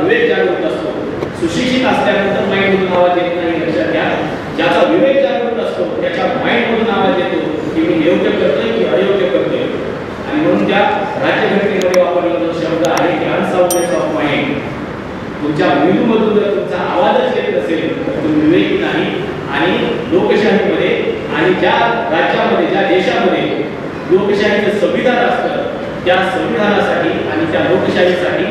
विवेक जागृत असतो. सुशिक्षित असल्यानंतर माइंडमधून आवाज येत नाही, लक्षात घ्या. ज्याचा विवेक जागृत असतो त्याच्या माइंडमधून आवाज येतो की मी योग्य करतोय की अयोग्य करतोय. आणि म्हणून त्या राज्यघटनेमध्ये वापरलेला जो शब्द आहे की अनसाउंडनेस ऑफ माइंड, तुमच्या मेंदूमधून जर तुमचा आवाजच येत नसेल तर तुम्ही विवेकी नाही. आणि लोकशाहीमध्ये आणि ज्या राज्यामध्ये ज्या देशामध्ये लोकशाहीचं संविधान असतं त्या संविधानासाठी आणि त्या लोकशाहीसाठी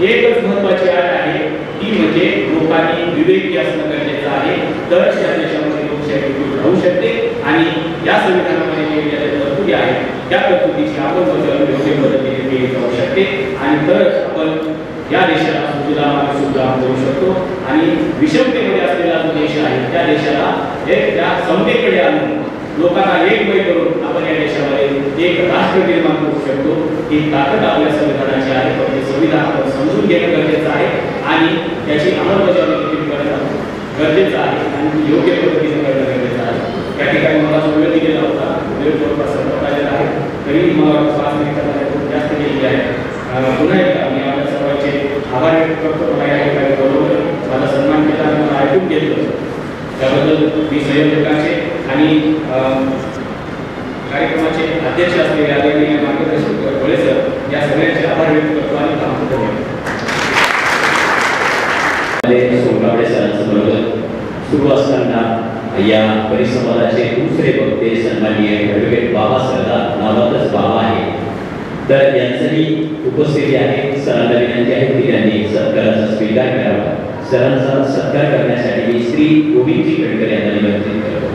एकच महत्त्वाची अट आहे, ती म्हणजे लोकांनी विवेकी असणं गरजेचं आहे. तरच या देशामध्ये लोकशाही राहू शकते. आणि या संविधानामध्ये जे तरतुदी आहेत त्या तरतुदीची अंमलबजावणी योग्य पद्धतीने केली जाऊ शकते. आणि तरच आपण या देशाला सुधारणा करू शकतो. आणि विषमतेमध्ये असलेला जो देश आहे त्या देशाला त्या समतेकडे आणून लोकांना एकमय करून आपण या देशामध्ये एक राष्ट्र निर्माण करू शकतो. ही ताकद आपल्या संविधानाची आहे. पण ते संविधान आपण समजून घेणं गरजेचं आहे आणि त्याची अंमलबजावणी करणं गरजेचं आहे आणि योग्य पद्धतीने करणं गरजेचं आहे. या ठिकाणी मला जो वेळ दिलेला होता वेळ जवळपास संपत आलेला आहे. तरी मला 5 मिनिटांमध्ये खूप जास्त केली आहे. पुन्हा एकदा मी आपल्या सर्वांचे आभार व्यक्त करतो. मला या ठिकाणी बरोबर माझा सन्मान केला आणि मला ऐकून घेतलं त्याबद्दल मी संयोजकांचे आणि कार्यक्रमाचे अध्यक्ष असलेले आदरणीय मार्गदर्शक गोळे सर या सगळ्यांचे आभार व्यक्त करतो आणि सोनकावडे सरांचं बरोबर सुरू असताना या परिसंवादाचे दुसरे वक्ते सन्माननीय ॲडव्होकेट बाबा सरदार, नावातच बाबा आहे, तर यांचंही उपस्थिती आहे. सरांना विनंती आहे की त्यांनी सत्काराचा स्वीकार करावा. सरांचा सत्कार करण्यासाठी मी श्री गोविंदजी खडकर यांना निमंत्रित करतो.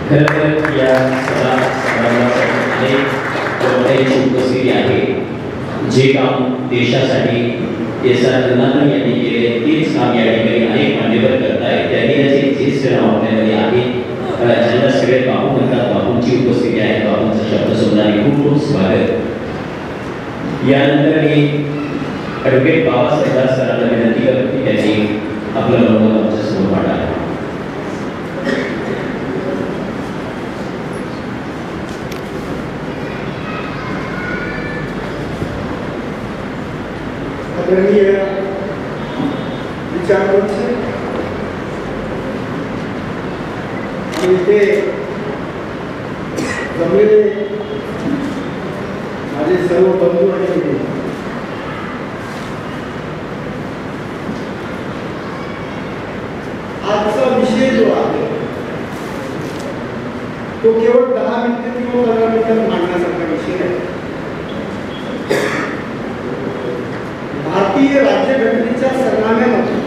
खरं तर या समारंभासाठी उपस्थिती आहे. जे काम देशासाठी SR जनार्दन यांनी केले तेच काम या ठिकाणी अनेक मान्यवर करत आहेत. त्यांनी त्याचे ज्येष्ठ नाव आपल्यामध्ये आहे, ज्यांना सगळे बाबू म्हणतात. बाबूंची उपस्थिती आहे. बाबूंचा शब्द सोडणारे खूप खूप स्वागत. यानंतर मी ॲडव्होकेट बाबा सरदार सरांना विनंती करतो की त्यांनी आपलं मनोगत आमच्या समोर मांडावं. आदरणीय विचारवंत आणि ते जमलेले माझे सर्व बंधू आणि आजचा विषय जो आहे तो केवळ 10 मिनिटे किंवा 15 मिनिटात मांडण्यासारखा विषय आहे. भारतीय राज्यघटनेच्या सरनाम्यामध्ये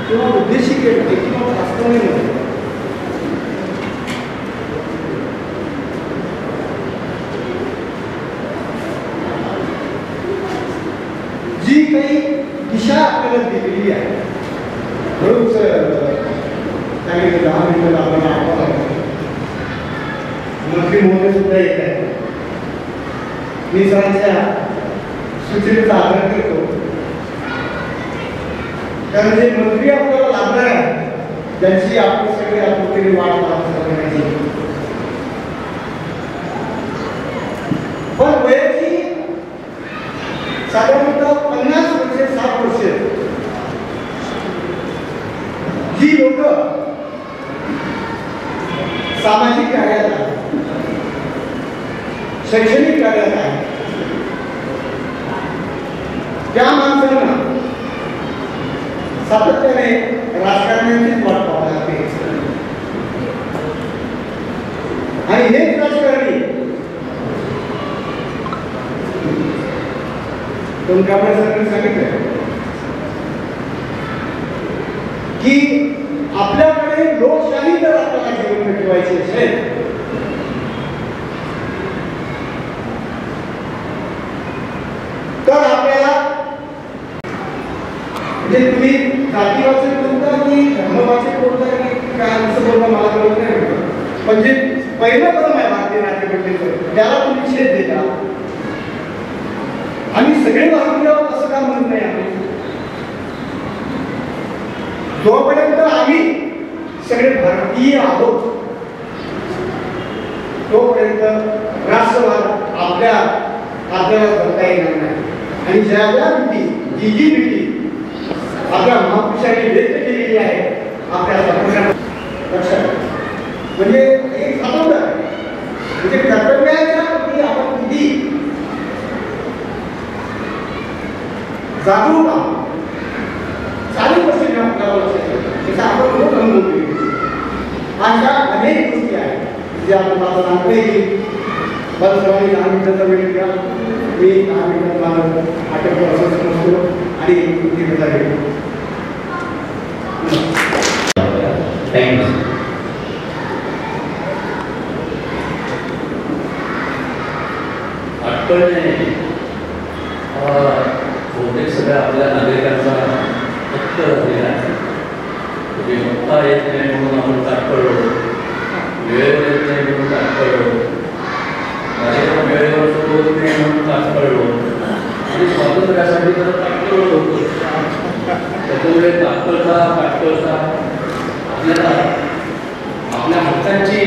किंवा उद्देशिकेमध्ये किंवा प्रस्तावनेमध्ये जी काही दिशा आपल्याला दिलेली आहे, म्हणून सांगितलं 10 मिनिटाला आपल्याला आवाज मंत्री महोदय सुद्धा येत आहे. मी सरांच्या सूचनेचा आदर करतो, कारण जे मंत्री आपल्याला लाभणार आहे ज्यांची आपण सगळे आपुलकीने वाट पाहण्याची, पण वयाची साधारणतः 50 वर्षे 60 वर्षे जी लोक सामाजिक कार्यात आहेत, शैक्षणिक कार्यात आहेत, त्या माणसांना सातत्याने राजकारण्यांचीच वाट पाहावी लागते. आणि हेच राजकारणी सोनकावडे सरांनी सांगितलं की आपल्याकडे लोकशाही जर आपल्याला जीवन ठेवायची असेल तर आपल्याला म्हणजे तुम्ही जातीवाचक बोलता की धर्मवाचक बोलता की काय असं बोलता मला कळत नाही. म्हणजे पहिलं कदम आहे भारतीय राज्यघटनेचं, त्याला तुम्ही निषेध देता. आम्ही सगळे भारतीय असं का म्हणत नाही. आम्ही जोपर्यंत आम्ही सगळे भारतीय आहोत तोपर्यंत राष्ट्रवाद आपल्याला करता येणार नाही. आणि ज्या भीती जी भीती आपल्या महापुरुषांनी व्यक्त केलेली आहे आपल्या लक्षात, म्हणजे एक स्वातंत्र्य आहे, म्हणजे कर्तव्याच्या प्रती आपण किती जागरूक आहोत. चालू गोष्टी आपल्याला लक्षात येतात, त्याचा आपण खूप अनुभव केले. अशा अनेक गोष्टी आहेत ज्या आपण सांगते की मला सर्वांनी 10 मिनिटाचा वेळ द्या, मी 10 मिनिटात मला अटक असं समजतो आणि कृती झाली. थँक्यू. अटकळणे बहुतेक सगळ्या आपल्या नागरिकांचा हक्क झालेला आहे. म्हणजे हप्ता येत नाही म्हणून आपण तात्पळलो, वेळेवर येत नाही म्हणून तात्पळलो, माझ्या वेळेवर होत नाही म्हणून तात्पळलो आणि स्वातंत्र्यासाठी तर तात्पळलो होतो. त्याच्यामुळे तात्पळता आपल्याला आपल्या हक्कांची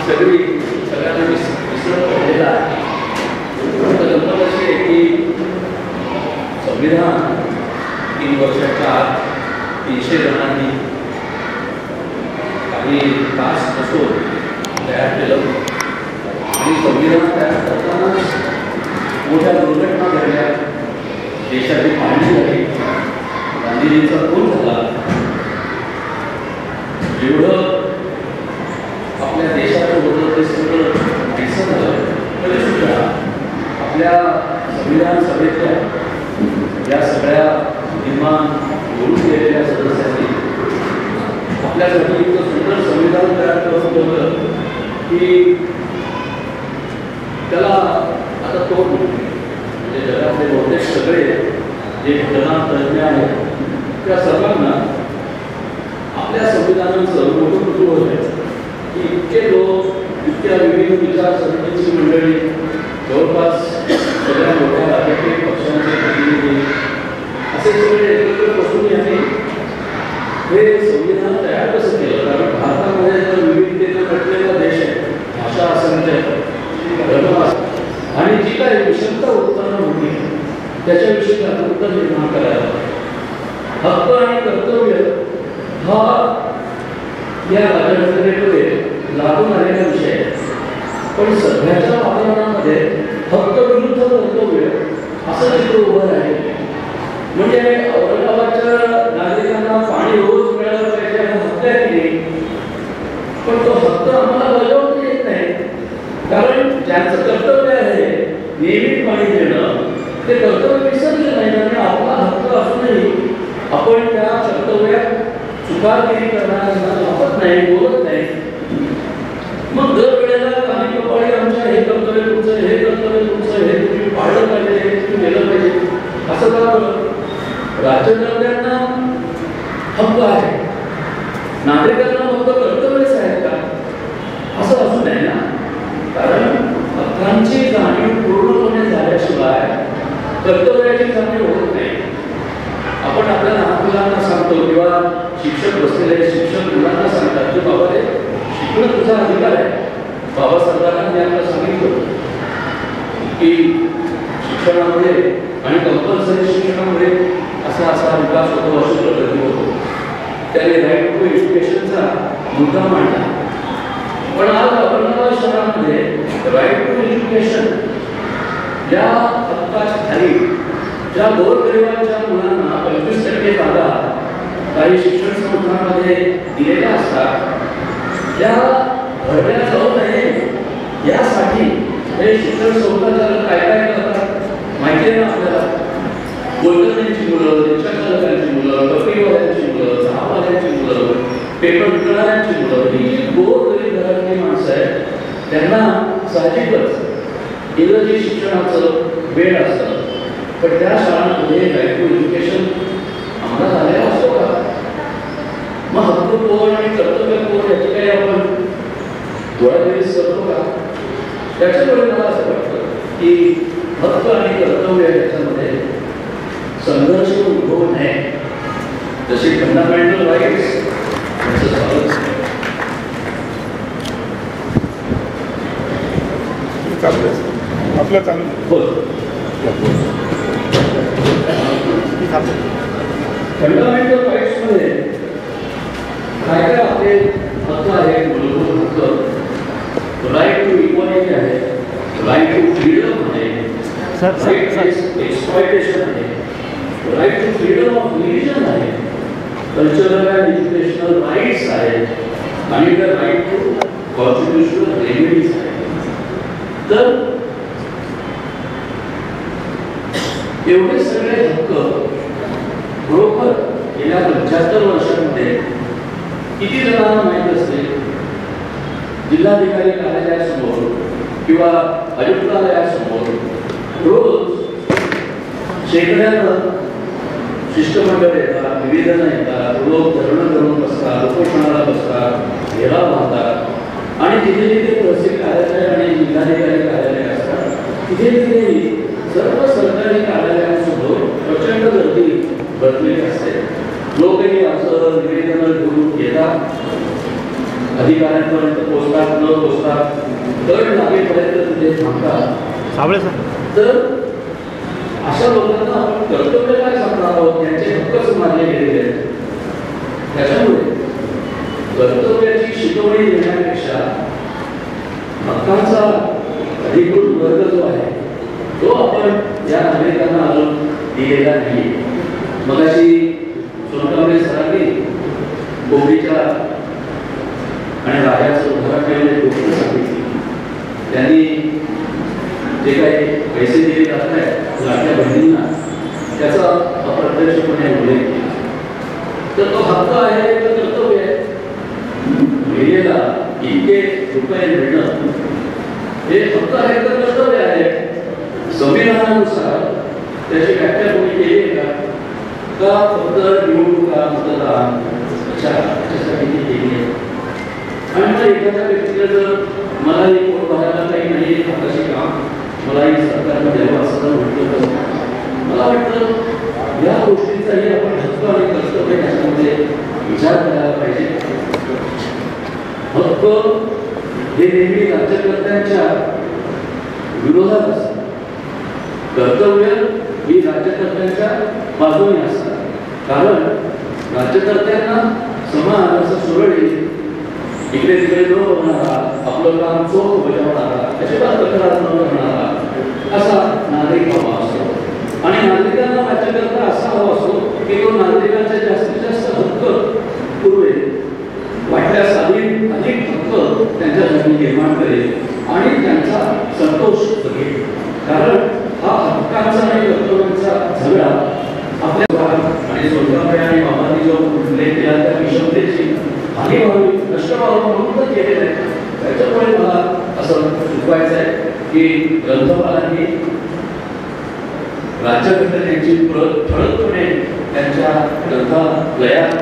सगळ्यांना विसरत पडलेला आहे. गंमत अशी आहे की संविधान 3 वर्षाच्या आत 300 जणांनी काही तास बसून तयार केलं आणि संविधान तयार करताना मोठ्या दुर्घटना घडल्या, देशाची पाहणी झाली, गांधीजींचा खून झाला. एवढं आपल्या देशाचं होतं ते सगळं दिसत झालं, तरी सुद्धा आपल्या संविधान सभेतल्या या सगळ्या बुद्धिमान बोलून गेलेल्या सदस्यांनी आपल्यासाठी इतकं सुंदर संविधान तयार करून ठेवलं की त्याला आता तोड म्हणजे जगातले बहुतेक सगळे जे घटना तज्ञ आहेत त्या सर्वांना आपल्या संविधानाचं मोठं कुतूहल आहे की इतके लोक, इतक्या विविध विचारसरणीची मंडळी, जवळपास सगळ्या मोठ्या राजकीय पक्षांचे प्रतिनिधी असे सगळे एकत्र बसून यांनी हे संविधान तयार कसं केलं. कारण भारतामध्ये तर विविधतेनं नटलेला देश आहे, भाषा असंख्य धर्म आणि जी काही विषमता उत्पन्न होती त्याच्याविषयी जागरूकता निर्माण करायला हक्क आणि कर्तव्य हा या राज्यघटनेमध्ये लागून आलेला विषय आहे. पण सध्याच्या वातावरणामध्ये हक्क विरुद्ध कर्तव्य असं चित्र उभं आहे. म्हणजे औरंगाबादच्या नागरिकांना पाणी रोज मिळालं पाहिजे हा हक्क आहे की नाही, पण तो हक्क आम्हाला बजावता येत नाही. कारण ज्यांचं कर्तव्य आहे नियमित पाणी देणं ते कर्तव्य विसरले नाही आणि आपला हक्क असूनही आपण त्या कर्तव्यात चुकारगिरी करणाऱ्यांना लाभत नाही, बोलत नाही. मग दर वेळेला काही कपाळी आमच्या हे कर्तव्य तुमचं, हे कर्तव्य तुमचं, हे तुम्ही पाळलं पाहिजे, हे तुम्ही केलं पाहिजे असं का? राज्यकर्त्यांना हक्क आहे, नागरिकांना फक्त कर्तव्यच आहेत का? असं असू नये ना. कारण हक्कांची जाणीव पूर्णपणे झाल्याशिवाय कर्तव्याची जाणीव होत नाही. आपण आपल्या लहान मुलांना सांगतो किंवा शिक्षक बसलेले शिक्षक मुलांना सांगतात की बाबा रे शिकणं तुझा अधिकार आहे. बाबासाहेबांनी आपल्याला सांगितलं की शिक्षणामध्ये आणि कंपल्सरी शिक्षणामध्ये असा विकास होतो, अशी प्रगती होतो. त्याने राईट टू एज्युकेशनचा मुद्दा मांडला. पण आज औरंगाबाद शहरामध्ये राईट टू एज्युकेशन या हक्काच्या खाली ज्या गोरगरिबांच्या मुलांना 25% जागा काही शिक्षण संस्थांमध्ये दिलेल्या असतात त्या भरल्या जाऊ नये यासाठी हे शिक्षण संस्थाचालक काय करतात माहिती आहे ना आपल्याला. गोलगरिबांची मुलं, रिक्षा चालकांची मुलं, टपरीवाल्यांची मुलं, चहावाल्यांची मुलं, पेपर विकणाऱ्यांची मुलं, ही जी गोरगरीब घरातली माणसं आहेत त्यांना साहजिकच इंग्रजी शिक्षणाचं वेळ असतं. पण त्या शाळांमध्ये राईट टू एज्युकेशन आम्हाला झालेला असतो का? मग हक्क कोण आणि कर्तव्य कोण याची काही आपण डोळ्याबेरीज करतो का? त्याच्यामुळे मला असं वाटतं की हक्क आणि कर्तव्य याच्यामध्ये संघर्ष उद्भवू नये. जशी फंडामेंटल राईट्स याचं स्वागत आपलं चालू हो. फंडामेंटल राईट्समध्ये काय काय आपले हक्क आहे, मूलभूत हक्क, राईट टू इक्वालिटी आहे, राईट टू फ्रीडम आहे, एक्सप्लॉयटेशन आहे, right to freedom of religion आहे, कल्चरल अँड एज्युकेशनल राईट्स आहेत आणि राईट टू कॉन्स्टिट्युशनल रेमेडीज आहेत. तर एवढे सगळे हक्क बरोबर गेल्या 75 वर्षांमध्ये किती जणांना माहीत असते? जिल्हाधिकारी कार्यालयासमोर किंवा आयुक्तालयासमोर रोज शेकड्यानं शिष्टमंडळ येतात, निवेदनं येतात, लोक धरणं धरून बसतात, उपोषणाला बसतात, घेराव बांधतात आणि तिथे जिथे तहसील कार्यालय आणि जिल्हाधिकारी कार्यालय असतात तिथे तिथेही सर्व सरकारी कार्यालयांसमोर प्रचंड गर्दी भरलेली असते. लोकही असं निवेदनं घेऊन येतात, अधिकाऱ्यांपर्यंत पोहोचतात, न पोहोचतात, दर लागेपर्यंत तिथे थांबतात. तर अशा लोकांना आपण कर्तव्य काय सांगणार आहोत? त्यांचे हक्कच मानले गेलेले आहेत. त्याच्यामुळे कर्तव्याची शिकवणी देण्यापेक्षा हक्कांचा अधिकृत वर्ग जो आहे तो आपण या नागरिकांना अजून दिलेला नाही. मगाशी सोनकांबळे सरांनी कोबीच्या आणि राजाचं उदाहरण ठेवले गोष्ट सांगितली. त्यांनी जे काही पैसे दिले जात आहेत लाडक्या बहिणींना त्याचा अप्रत्यक्षपणे उल्लेख केला. तर तो हक्क आहे तर कर्तव्य आहे. महिलेला इतके रुपये मिळणं हे हक्क आहे तर कर्तव्य आहे. संविधानानुसार त्याची व्याख्या कोणी केली आहे का फक्त निवडणुका मतदान याच्यासाठी केली आहे? आणि मग एखाद्या व्यक्तीला जर मला हे पोट भरायला काही नाही हाताशी काम मलाही सरकारनं द्यावं असं म्हटलं तर मला वाटतं या गोष्टींचाही आपण हक्क आणि कर्तव्य याच्यामध्ये विचार करायला पाहिजे. हक्क हे नेहमी राज्यकर्त्यांच्या विरोधात असतात, कर्तव्य ही राज्यकर्त्यांच्या बाजूने असतात. कारण राज्यकर्त्यांना समाज असं सुरळीत इकडे तिकडे न होणारा, आपलं काम चोख बजावणारा, अजिबात तक्रार न करणारा असा नागरिक हवा असतो. आणि नागरिकांना राज्यकर्ता असा हवा असतो की तो नागरिकांचे जास्तीत जास्त हक्क पुरवेल, वाटल्यास अधिक हक्क त्यांच्यासाठी निर्माण करेल आणि त्यांचा संतोष बघेल. कारण हा हक्कांचा आणि कर्तव्यांचा झगडा आपल्या आणि सोनकांबळे आणि बाबांनी जो उल्लेख केला त्या विषमतेची हानी व्हावी, नष्ट व्हावं म्हणून केलेलं आहे. त्याच्यामुळे मला असं सुचवायचं आहे की ग्रंथपालांनी राज्यघटनेची प्रत ठळकपणे त्यांच्या ग्रंथालयात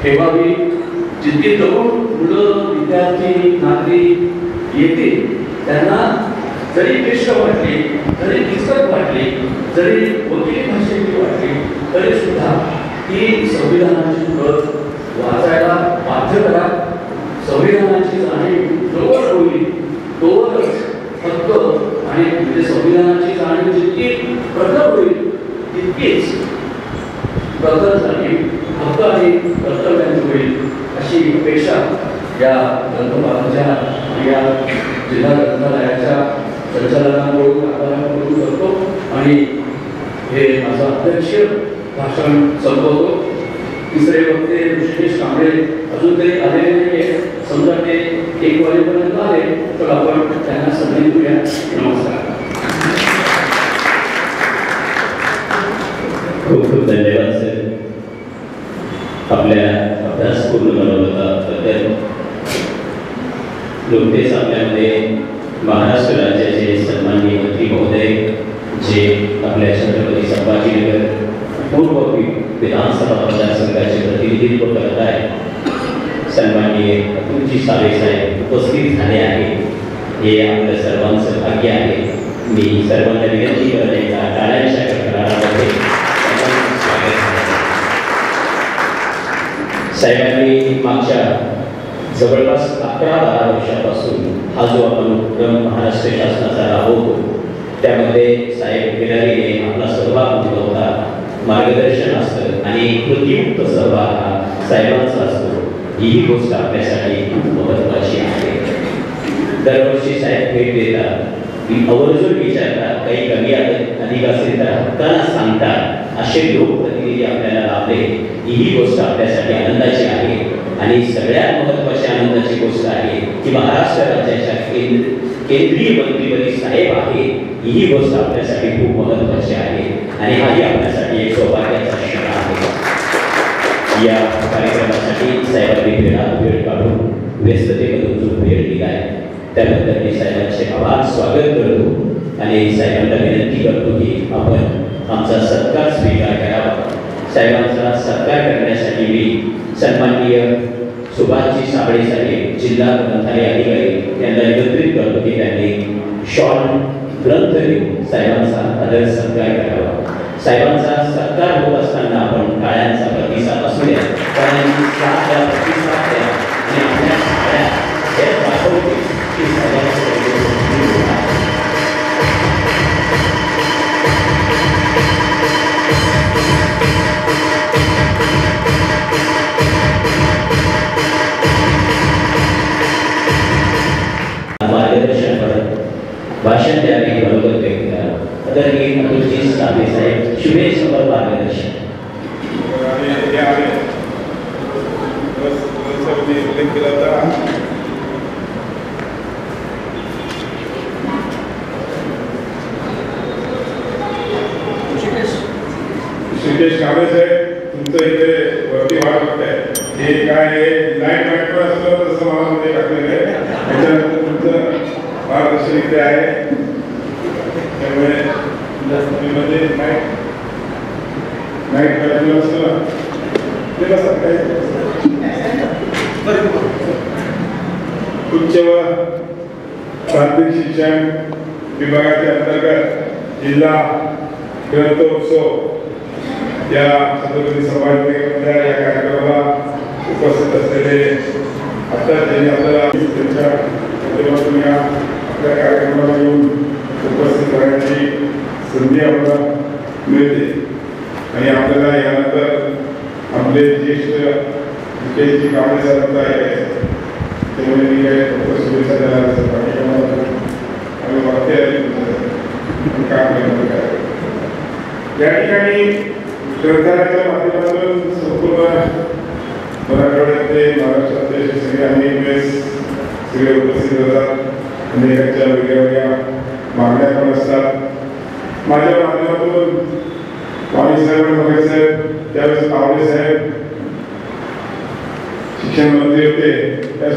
ठेवावी. जितकी तरुण मुलं, विद्यार्थी, नागरिक येतील त्यांना जरी क्लिष्ट वाटली, जरी किचकट वाटली, जरी वकिली भाषेची वाटली तरी सुद्धा ती संविधानाची प्रत वाचायला बाध्य करा. संविधानाची जाणीव जवळ होईल तोवरच हक्क आणि म्हणजे संविधानाची जाणीव जितकी प्रखर होईल तितकीच प्रखर जाणीव हक्क आणि कर्तव्यांची होईल अशी अपेक्षा या ग्रंथपालांच्या आणि या जिल्हा ग्रंथालयाच्या संचालकांकडून आकारांकडून करतो आणि हे माझं अध्यक्ष भाषण संपवतो. तिसरे वक्ते ऋषिकेश कांबळे अजून तरी आलेले नाही, समजा ते 1 वाजेपर्यंत आले तर आपण त्यांना संधी देऊया. नमस्कार. खूप खूप धन्यवाद सर, आपल्या अभ्यास पूर्ण बनवल्याबद्दल. नुकतेच आपल्यामध्ये महाराष्ट्र राज्याचे सन्माननीय मंत्री महोदय जे आपल्या छत्रपती संभाजीनगर पूर्व विधानसभा मतदारसंघाचे प्रतिनिधित्व करत आहे, सन्माननीय अतुलजी सावे साहेब उपस्थित झाले आहे. हे आपल्या सर्वांचं भाग्य आहे. मी सर्वांना विनंती करते का टाळ्यांच्या कडकडाटामध्ये साहेबांनी मागच्या जवळपास 11-12 वर्षापासून हा जो आपण उपक्रम महाराष्ट्र शासनाचा राबवतो त्यामध्ये साहेब गिरारीने आपला सहभाग नोंदवला, मार्गदर्शन असतं आणि कृतीयुक्त सहभाग हा साहेबांचा असतो. ही गोष्ट आपल्यासाठी खूप महत्त्वाची आहे. दरवर्षी साहेब भेट देतात, आवर्जून विचारतात, काही कमी अधिक असेल तर हक्कानं सांगतात. असे लोकप्रतिनिधी आपल्याला लाभले ही गोष्ट आपल्यासाठी आनंदाची आहे. आणि सगळ्यात महत्त्वाची आनंदाची गोष्ट आहे की महाराष्ट्र राज्याच्या केंद्रीय मंत्रीपदी साहेब आहे. ही गोष्ट आपल्यासाठी खूप महत्त्वाची आहे आणि हाही आपल्यासाठी एक सौभाग्याचा क्षण आहे. या कार्यक्रमासाठी साहेबांनी वेळ काढून व्यस्ततेमधून जो वेळ दिलाय त्याबद्दल मी साहेबांचे आभार स्वागत करतो आणि साहेबांना विनंती करतो की आपण आमचा सत्कार स्वीकार करावा. साहेबांचा सत्कार करण्यासाठी मी सन्माननीय सुभाषजी साबळे साहेब जिल्हा ग्रंथालय अधिकारी यांना एकत्रित करतो की त्यांनी शॉर्ट ग्रंथ देऊन साहेबांचा आदर सत्कार करावा. साहेबांचा सत्कार होत असताना आपण टाळ्यांचा प्रतिसाद असू द्या, कारण प्रतिसाद द्या आणि आपल्या शाळा हे दाखवते की साहेबांचं मार्गदर्शन करत भाषण द्यावे बरोबर व्यक्त करावं. आदरणीय अतुलजी साबळे साहेब शुभेश समोर मार्गदर्शन. सिद्धेश कांबळे साहेब तुमचं इथे वरती वाट बघताय. हे काय लाईन मॅटर असलं तसं मला मध्ये टाकलेलं आहे. त्याच्यानंतर तुमचं मार्गदर्शन इथे आहे. त्यामुळे मध्ये नाईट मॅटर असलं ते कसं काय उच्च व प्राथमिक शिक्षण विभागाच्या अंतर्गत जिल्हा ग्रंथोत्सव या छत्रपती संभाजीनगरमधल्या या कार्यक्रमाला उपस्थित असलेले आता त्यांनी आपल्याला त्यांच्या माध्यमातून या आपल्या कार्यक्रमाला येऊन उपस्थित राहण्याची संधी आपल्याला मिळते. आणि आपल्याला यानंतर आपले ज्येष्ठ जी कांबळे साहेब आहे त्यामुळे मी काही शुभेच्छा देणार आम्ही वागते काम करणार. या ठिकाणी ग्रंथालयाच्या माध्यमातून संपूर्ण मराठवाड्यातले महाराष्ट्रातले सगळे अनेक सगळे उपस्थित होतात. अनेकांच्या वेगळ्या मागण्या पण असतात. माझ्या माध्यमातून वाणी साहेब मगर साहेब त्यावेळेस कावळे साहेब शिक्षण मंत्री होते. त्या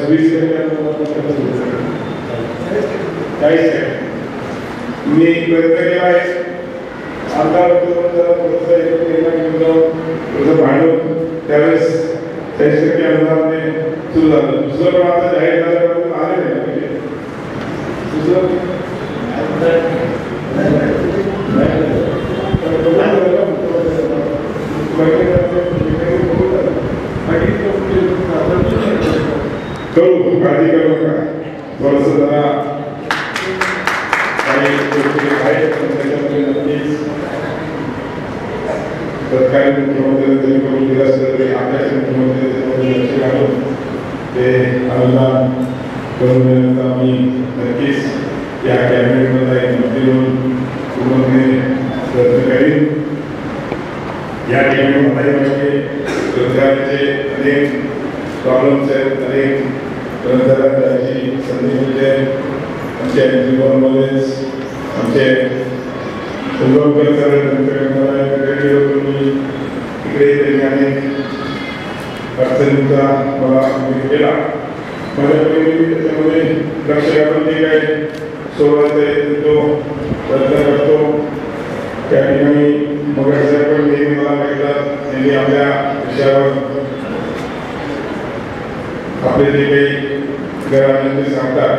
मी प्रयत्न केला आहे. आमदार भांडून त्यावेळेस 40% अनुदान सुरू झालं. दुसरं पण आता जाहीर झाल्याबद्दल आले नाही. करू काळजी करू नका. थोडस जरा काही गोष्टी आहेत त्याच्यामध्ये नक्कीच सरकारी मुख्यमंत्री जरी करून दिलं असलं तरी आपल्या मुख्यमंत्री त्याच्यामध्ये लक्ष घालून ते अनुदान करून देण्याचा आम्ही नक्कीच या कॅबिनेटमधला एक मंत्री म्हणून पूर्णपणे प्रयत्न करीन. या ठिकाणी मलाही म्हणजे ग्रंथालयाचे अनेक प्रॉब्लेम्स आहेत. अनेक ग्रंथालयात जायची संधी मिळते. आमच्या जीवनामध्येच आमचे इकडे अनेक अडचणींचा मला केला. माझ्याकडे त्याच्यामध्ये लक्ष घालून जे काही सोडवायचं तो प्रयत्न करतो. त्या ठिकाणी मगर साहेब पण नेहमी मला भेटतात. त्यांनी आपल्या विषयावर आपले जे काही घराने ते सांगतात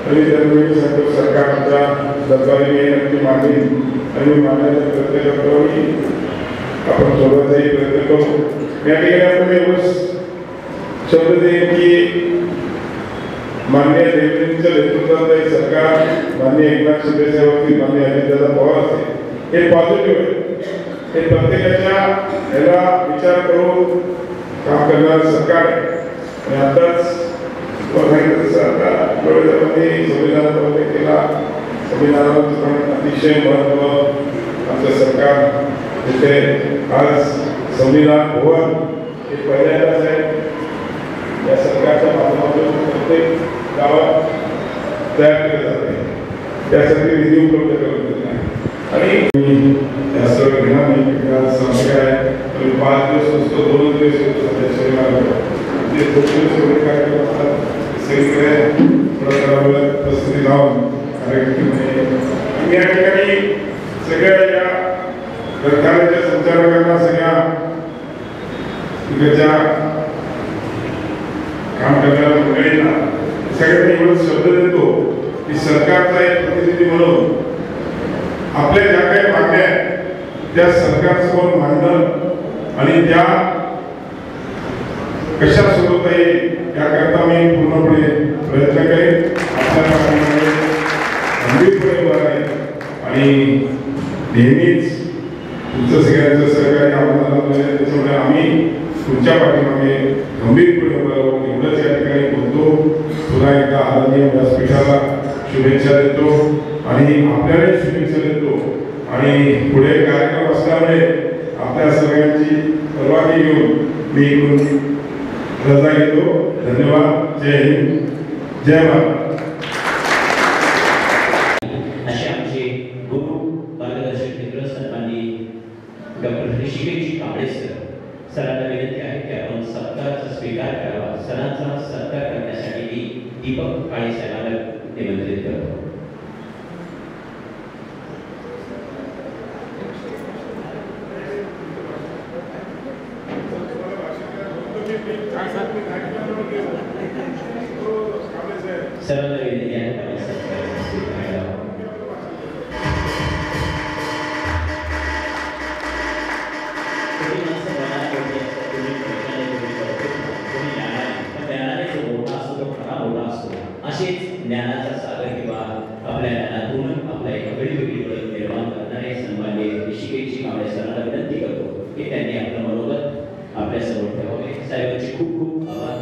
तरी त्यामुळे सांगतो सरकारच्या दरबारी मी नक्की मागेन आणि मागण्याचा प्रयत्न करतो की आपण सोडवायचाही प्रयत्न करू. या ठिकाणी आपण एवढंच शब्द देईन की मान्य देवेंद्र नेतृत्वात सरकार माननीय एकनाथ शिंदे साहेब माननीय अजितदादा पवार असतील हे पॉझिटिव्ह आहे. हे प्रत्येकाच्या याला विचार करून काम करणारं सरकार आहे. आणि आताच संविधानामध्ये केला संविधानाचं अतिशय महत्व आमचं सरकार तिथे आज संविधान भवन हे पहिल्यांदाच आहे. या सरकारच्या माध्यमातून प्रत्येक गावात तयार केले जाते. त्यासाठी निधी उपलब्ध करून देत आहे. आणि या सर्व घटना समस्या आहे. 5 दिवस असतो 2 दिवस येतो जे 2 दिवस कार्यक्रम असतात सगळीकडे प्रस्तुती लावून कार्यक्रम या ठिकाणी सगळ्या या ग्रंथालयाच्या संचालकांना सगळ्या तिकडच्या काम करणाऱ्या मंडळींना सगळ्यांनी एवढं शब्द देतो की सरकारचा एक प्रतिनिधी म्हणून आपल्या ज्या काही मागण्या आहेत त्या सरकारसमोर मांडणं आणि त्या कशा सोडवता येईल याकरता मी पूर्णपणे प्रयत्न करेन. आपल्या गंभीरपणे उभा आहे आणि नेहमीच तुमचं सगळ्यांचं सहकार्य आम्हाला त्याच्यामुळे आम्ही तुमच्या पाठीमागे गंभीरपणे उभा राहून एवढंच या ठिकाणी बोलतो. पुन्हा एकदा आदरणीय व्यासपीठाला शुभेच्छा देतो आणि आपल्यालाही शुभेच्छा देतो. आणि पुढे कार्यक्रम असल्यामुळे आपल्या सगळ्यांची परवानगी घेऊन मी इकडून रजा घेतो. धन्यवाद. जय हिंद. जय भारत. असे आमचे गुरु मार्गदर्शक मित्र सन्माननीय डॉक्टर ऋषिकेश कांबळे सरांना विनंती आहे की आपण सत्काराचा स्वीकार करावा. सरांचा सत्कार करण्यासाठी मी दीपक काळे साहेबांना निमंत्रित करतो. सरांना विनंती आहे की सत्काराचा स्वीकार करावा. असेच ज्ञानाचा सागर किंवा आपल्या ज्ञानातून आपल्या एक वेगळी ओळख निर्माण करणारे सन्माननीय ऋषिकेश कांबळे सरांना विनंती करतो की त्यांनी आपलं मनोगत आपल्या समोर ठेवावे. साहेबांचे खूप खूप आभार.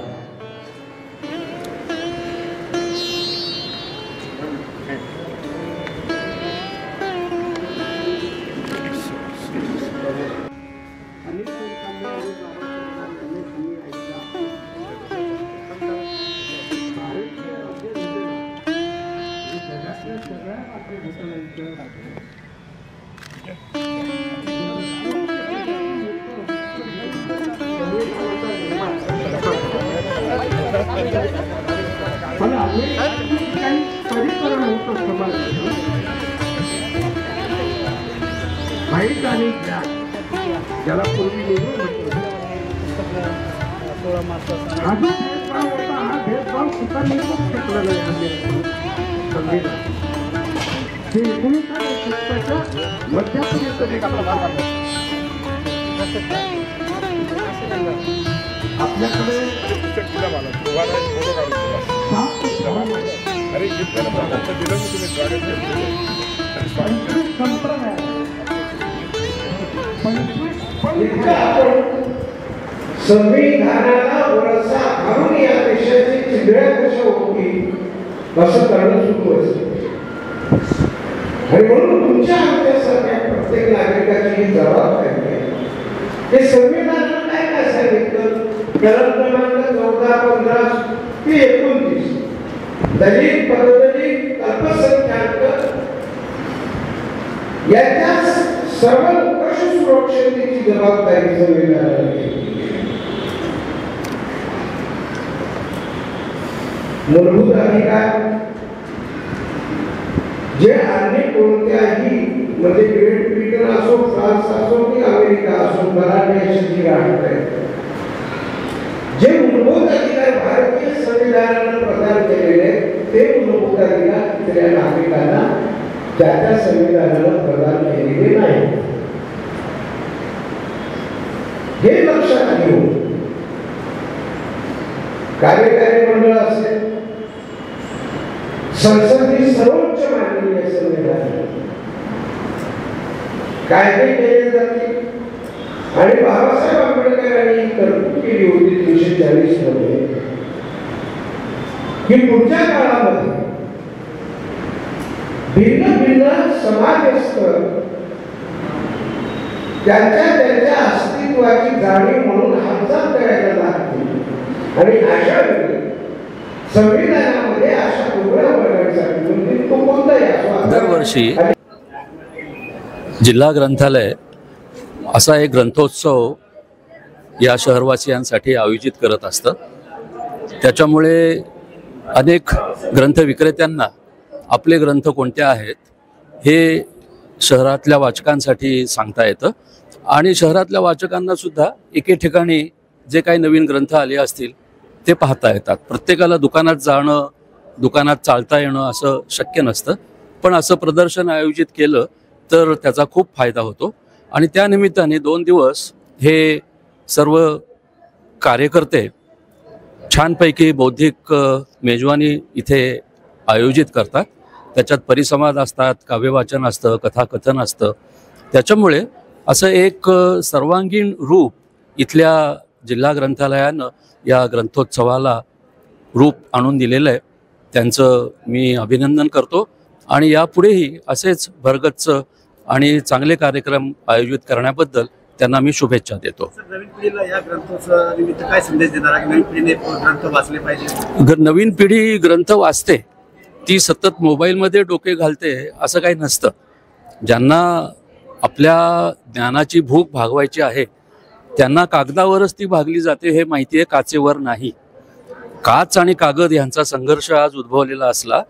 ज्याला पूर्वी निवडून हा भेदभाव सुद्धा निवडून शकलेला आहे. हे 19व्या शतकाच्या मध्यापर्यंत आपल्याकडे संविधानाला वरसा घालून या देशाची चिंध्या कशा होती असं करणं सुरू असतं. आणि म्हणून तुमच्या आमच्यासारख्या प्रत्येक नागरिकाची ही जबाबदारी आहे. हे संविधानानं काय काय सांगितलं? कलम क्रमांक 14, 15 ते 29 दलित पददलित अल्पसंख्याक याच्या सर्व लोकांची सुरक्षेची जबाबदारी संविधानाने घेतली. मूलभूत अधिकार जे अन्य कोणत्याही म्हणजे ग्रेट ब्रिटन असो, फ्रान्स असो की अमेरिका असो, बऱ्याचशी राष्ट्र आहेत, जे मूलभूत अधिकार भारतीय संविधानाने प्रदान केलेले ते मूलभूत अधिकार तिथल्या नागरिकांना त्याच्या संविधानाला प्रदान केलेले नाही. हे लक्षात घेऊन कार्यकारी मंडळ असेल कायदे केले जातील आणि बाबासाहेब आंबेडकरांनी तरतूद केली होती 340 मध्ये की पुढच्या काळामध्ये भिन्न भिन्न समाजस्थ त्यांच्या अस्तित्वाची जाणीव म्हणून हालचाल करायला लागतील आणि अशा वेळी संविधानामध्ये अशा दुर्बळ वर्गांसाठी म्हणजे तो कोणताही असो दरवर्षी जिल्हा ग्रंथालय असा एक ग्रंथोत्सव या शहरवासियांसाठी आयोजित करत असतं. त्याच्यामुळे अनेक ग्रंथ विक्रेत्यांना आपले ग्रंथ कोणते आहेत हे शहरातल्या वाचकांसाठी सांगता येतं आणि शहरातल्या वाचकांना सुद्धा एके ठिकाणी जे काही नवीन ग्रंथ आले असतील ते पाहता येतात. प्रत्येकाला दुकानात जाणं, दुकानात चालता येणं असं शक्य नसतं, पण असं प्रदर्शन आयोजित केलं तर त्याचा खूप फायदा होतो आणि त्यानिमित्ताने 2 दिवस हे सर्व कार्यकर्ते छानपैकी बौद्धिक मेजवानी इथे आयोजित करतात. त्याच्यात परिसंवाद असतात, काव्यवाचन असतं, कथाकथन असतं. त्याच्यामुळे असं एक सर्वांगीण रूप इथल्या जिल्हा ग्रंथालयानं या ग्रंथोत्सवाला रूप आणून दिलेलं आहे. त्यांचं मी अभिनंदन करतो आणि यापुढेही असेच भरगच्च आणि चांगले कार्यक्रम आयोजित करण्याबद्दल त्यांना मी शुभेच्छा देतो. नवीन पिढीला या ग्रंथोत्सवानिमित्त काय संदेश देणार आहे? नवीन पिढीने ग्रंथ वाचले पाहिजे. नवीन पिढी ग्रंथ वाचते, ती सतत मोबाईलमध्ये डोके घालते असं काही नसतं. ज्यांना आपल्या ज्ञानाची भूक भागवायची आहे त्यांना कागदावरच ती भागली जाते हे माहिती आहे, काचेवर नाही. काच आणि कागद यांचा संघर्ष आज उद्भवलेला असला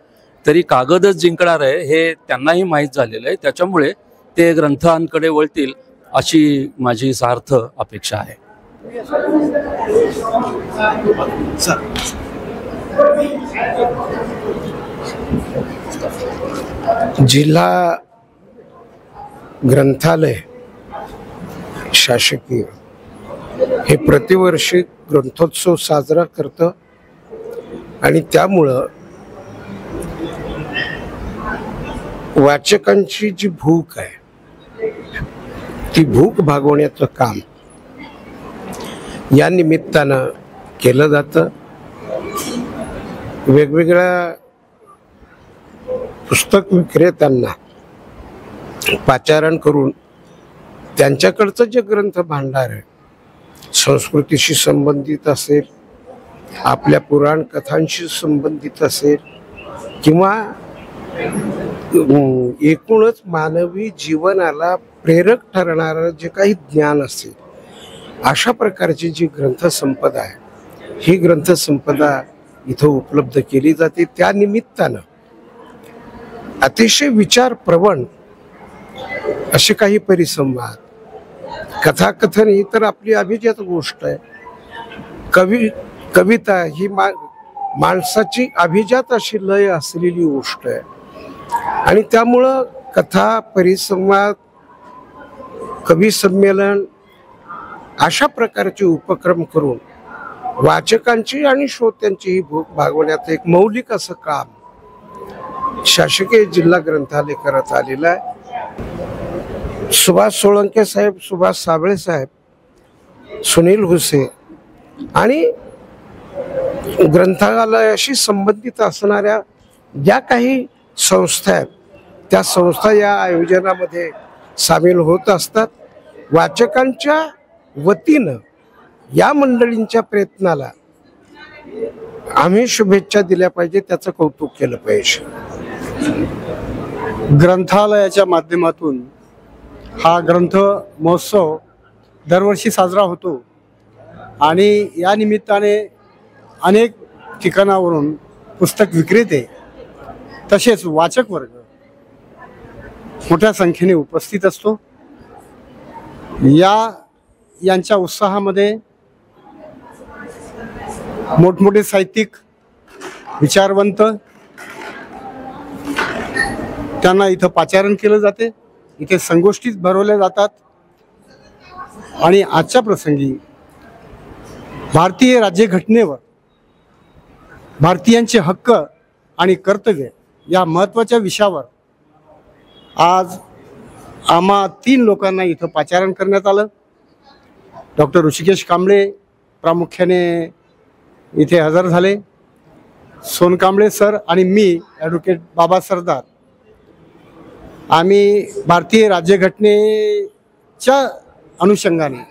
तरी कागदच जिंकणार आहे हे त्यांनाही माहीत झालेलं आहे. त्याच्यामुळे ते ग्रंथांकडे वळतील अशी माझी सार्थ अपेक्षा आहे. जिल्हा ग्रंथालय शासकीय हे प्रतिवर्षी ग्रंथोत्सव साजरा करतं आणि त्यामुळं वाचकांची जी भूक आहे ती भूक भागवण्याचं काम या निमित्तानं केलं जातं. वेगवेगळ्या पुस्तक विक्रेत्यांना पाचारण करून त्यांच्याकडचं जे ग्रंथ भांडार आहे, संस्कृतीशी संबंधित असेल, आपल्या पुराण कथांशी संबंधित असेल किंवा एकूणच मानवी जीवनाला प्रेरक ठरणारं जे काही ज्ञान असेल, अशा प्रकारची जी ग्रंथसंपदा आहे ही ग्रंथसंपदा इथं उपलब्ध केली जाते. त्या निमित्तानं अतिशय विचारप्रवण असे काही परिसंवाद, कथाकथन ही तर आपली अभिजात गोष्ट आहे. कविता ही माणसाची अभिजात अशी लय असलेली गोष्ट आहे आणि त्यामुळं कथा, परिसंवाद, कवी संमेलन अशा प्रकारचे उपक्रम करून वाचकांची आणि श्रोत्यांची ही भूक भागवण्याचं एक मौलिक असं काम शासकीय जिल्हा ग्रंथालय करत आलेलं आहे. सुभाष सोळंके साहेब, सुभाष साबळे साहेब, सुनील हुसे आणि ग्रंथालयाशी संबंधित असणाऱ्या ज्या काही संस्था आहेत त्या संस्था या आयोजनामध्ये सामील होत असतात. वाचकांच्या वतीनं या मंडळींच्या प्रयत्नाला आम्ही शुभेच्छा दिल्या पाहिजे, त्याचं कौतुक केलं पाहिजे. ग्रंथालयाच्या माध्यमातून हा ग्रंथ महोत्सव दरवर्षी साजरा होतो आणि या निमित्ताने अनेक ठिकाणावरून पुस्तक विक्रेते तसेच वाचक वर्ग मोठ्या संख्येने उपस्थित असतो. यांच्या उत्साहामध्ये मोठमोठे साहित्यिक, विचारवंत त्यांना इथं पाचारण केलं जाते, इथे संगोष्ठी भरवल्या जातात आणि आजच्या प्रसंगी भारतीय राज्यघटनेवर भारतीयांचे हक्क आणि कर्तव्य या महत्त्वाच्या विषयावर आज आम्हा 3 लोकांना इथं पाचारण करण्यात आलं. डॉक्टर ऋषिकेश कांबळे प्रामुख्याने इथे हजर झाले. सोनकांबळे सर आणि मी ॲडव्होकेट बाबा सरदार आम्ही भारतीय राज्यघटनेच्या अनुषंगाने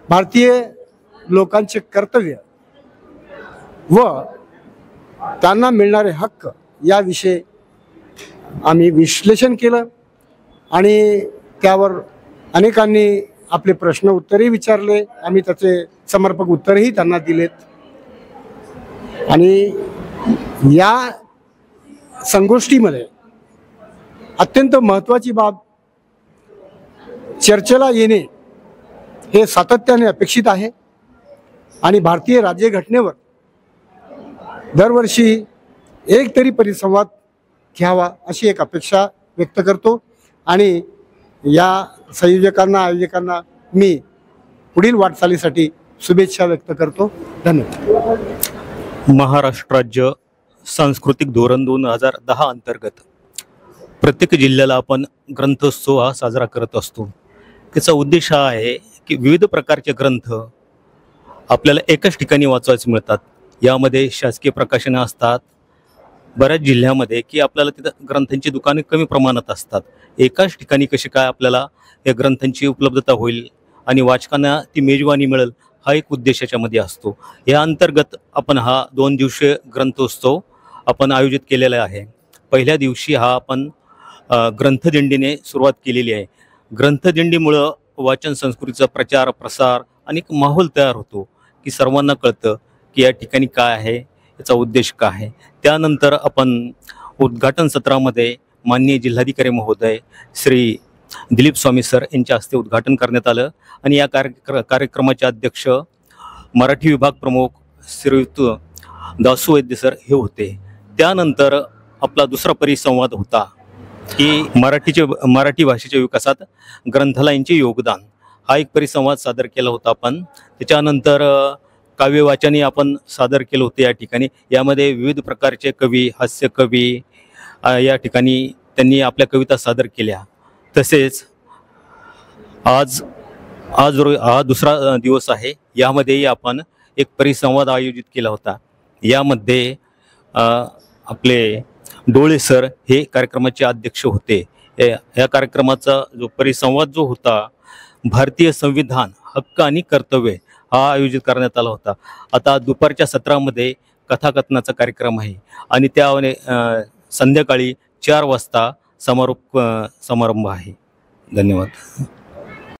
भारतीय लोकांचे कर्तव्य व त्यांना मिळणारे हक्क याविषयी आम्ही विश्लेषण केलं आणि त्यावर अनेकांनी आपले प्रश्न उत्तरही विचारले. आम्ही त्याचे समर्पक उत्तरही त्यांना दिलेत. आणि या संगोष्ठीमध्ये अत्यंत महत्त्वाची बाब चर्चेला येणे हे सातत्याने अपेक्षित आहे आणि भारतीय राज्यघटनेवर दरवर्षी एक तरी परिसंवाद घ्यावा अशी एक अपेक्षा व्यक्त करतो. आणि या संयोजकांना आयोजकांना मी पुढील वाटचालीसाठी शुभेच्छा व्यक्त करतो. धन्यवाद. महाराष्ट्र राज्य सांस्कृतिक धोरण 2010 अंतर्गत प्रत्येक जिल्ह्याला आपण ग्रंथोत्सव हा साजरा करत असतो. त्याचा उद्देश हा आहे की विविध प्रकारचे ग्रंथ आपल्याला एकाच ठिकाणी वाचायला मिळतात. यामध्ये शासकीय प्रकाशनं असतात. बऱ्याच जिल्ह्यामध्ये की आपल्याला तिथं ग्रंथांची दुकाने कमी प्रमाणात असतात. एकाच ठिकाणी कशी काय आपल्याला या ग्रंथांची उपलब्धता होईल आणि वाचकांना ती मेजवानी मिळेल हा एक उद्देश याच्यामध्ये असतो. या अंतर्गत आपण हा 2 दिवसीय ग्रंथोत्सव आपण आयोजित केलेला आहे. पहिल्या दिवशी हा आपण ग्रंथदिंडीने सुरुवात केलेली आहे. ग्रंथदिंडीमुळं वाचन संस्कृतीचा प्रचार प्रसार आणि एक माहोल तयार होतो की सर्वांना कळतं की या ठिकाणी काय आहे, याचा उद्देश काय आहे. त्यानंतर आपण उद्घाटन सत्रामध्ये माननीय जिल्हाधिकारी महोदय श्री दिलीप स्वामी सर यांच्या हस्ते उद्घाटन करण्यात आलं आणि या कार्यक्रमाचे अध्यक्ष मराठी विभाग प्रमुख श्रीयुत दासू वैद्य सर हे होते. त्यानंतर आपला दुसरा परिसंवाद होता की मराठी भाषेच्या विकासात ग्रंथालयांचे योगदान हा एक परिसंवाद सादर केला होता आपण. त्याच्यानंतर काव्य वाचनही आपण सादर केलं होते या ठिकाणी. यामध्ये विविध प्रकारचे कवी, हास्य कवी या ठिकाणी त्यांनी आपल्या कविता सादर केल्या. तसेच आज हा दुसरा दिवस आहे. यामध्येही आपण एक परिसंवाद आयोजित केला होता. यामध्ये आपले डोळे सर हे कार्यक्रमाचे अध्यक्ष होते. या कार्यक्रमाचा जो परिसंवाद जो होता भारतीय संविधान हक्क आणि कर्तव्य हा आयोजित करण्यात आला होता. आता दुपारच्या सत्रामध्ये कथाकथनाचा कार्यक्रम आहे आणि त्या संध्याकाळी 4 वाजता समारोप समारंभ आहे. धन्यवाद.